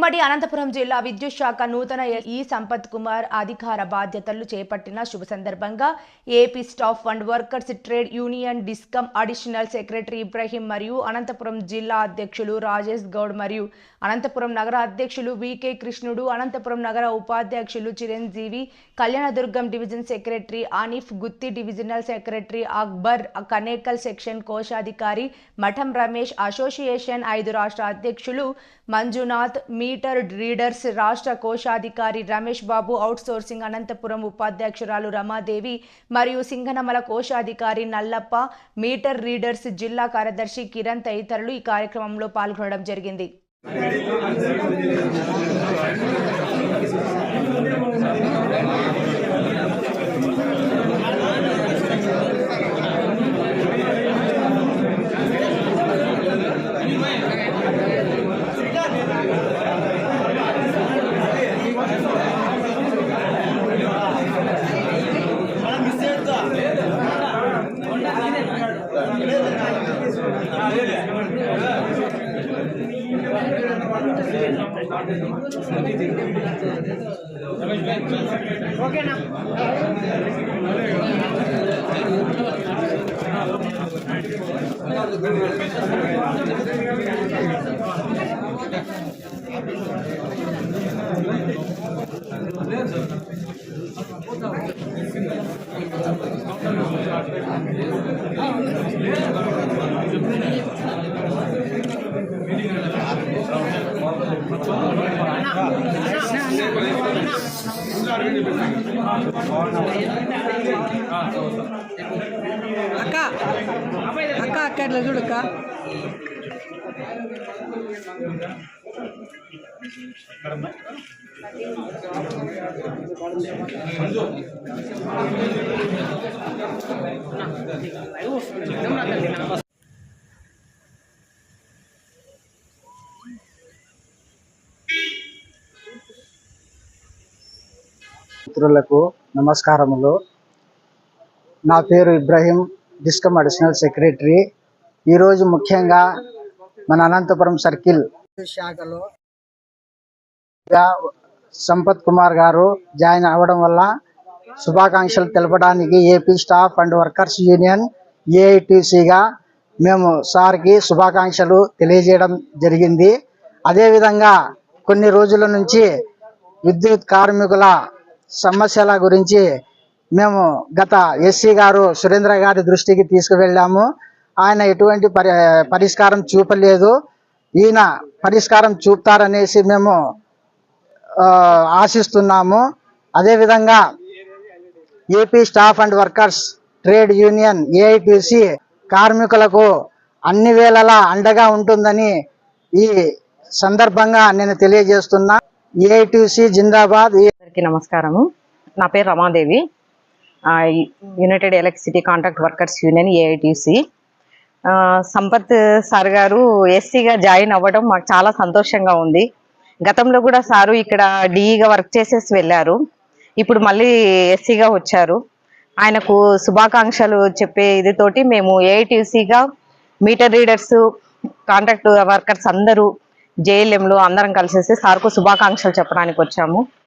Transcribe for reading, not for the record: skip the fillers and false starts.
ఉమ్మడి అనంతపురం జిల్లా విద్యుత్ శాఖ నూతన ఈ సంపత్ కుమార్ అధికార బాధ్యతలు చేపట్టిన శుభ సందర్భంగా AP staff and workers trade union discom additional secretary Ibrahim మరియు అనంతపురం జిల్లా అధ్యక్షులు రాజేష్ గౌడ్ మరియు అనంతపురం నగర అధ్యక్షులు వికే కృష్ణుడు, అనంతపురం నగర ఉపాధ్యక్షులు Chiranjeevi, Kalyanadurgam division secretary Anif Gooty, divisional secretary Akbar, Kanekal section కోశాధికారి మఠం రమేష్, అసోసియేషన్ 5 రాష్ట్ర అధ్యక్షులు మంజునాథ్, మీటర్ రీడర్స్ రాష్ట్ర కోశాధికారి రమేష్ బాబు, అవుట్సోర్సింగ్ అనంతపురం ఉపాధ్యక్షురాలు రమాదేవి మరియు సింగనమల కోశాధికారి నల్లప్ప, మీటర్ రీడర్స్ జిల్లా కార్యదర్శి కిరణ్ తదితరులు ఈ కార్యక్రమంలో పాల్గొనడం జరిగింది. ఓకేనా? అక్క అక్క అక్క ఇట్లా చూడక్క. మిత్రులకు నమస్కారములు. నా పేరు ఇబ్రహీం, డిస్కమ్ అడిషనల్ సెక్రటరీ. ఈరోజు ముఖ్యంగా మన అనంతపురం సర్కిల్ శాఖలో సంపత్ కుమార్ గారు జాయిన్ అవ్వడం వల్ల శుభాకాంక్షలు తెలపడానికి AP staff and workers union ఏఐటీసీగా మేము సార్కి శుభాకాంక్షలు తెలియజేయడం జరిగింది. అదేవిధంగా కొన్ని రోజుల నుంచి విద్యుత్ కార్మికుల సమస్యల గురించి మేము గత ఎస్సీ గారు సురేంద్ర గారి దృష్టికి తీసుకువెళ్ళాము. ఆయన ఎటువంటి పరిష్కారం చూపలేదు. ఈయన పరిష్కారం చూపుతారనేసి మేము ఆశిస్తున్నాము. అదేవిధంగా AP staff and workers trade union AITC కార్మికులకు అన్ని వేళలా అండగా ఉంటుందని ఈ సందర్భంగా నేను తెలియజేస్తున్నా. ఏఐటీసీ జిందాబాద్. నమస్కారము. నా పేరు Ramadevi, United electricity contract workers union AITC. Sampath sir గారు ఎస్సీగా జాయిన్ అవ్వడం మాకు చాలా సంతోషంగా ఉంది. గతంలో కూడా సారు ఇక్కడ డిఈగా వర్క్ చేసేసి వెళ్ళారు. ఇప్పుడు మళ్ళీ ఎస్సీగా వచ్చారు. ఆయనకు శుభాకాంక్షలు చెప్పే ఇదితోటి మేము ఏఐటీసీగా మీటర్ రీడర్స్, కాంట్రాక్ట్ వర్కర్స్ అందరూ జేఎల్ఎంలో అందరం కలిసేసి సార్కు శుభాకాంక్షలు చెప్పడానికి వచ్చాము.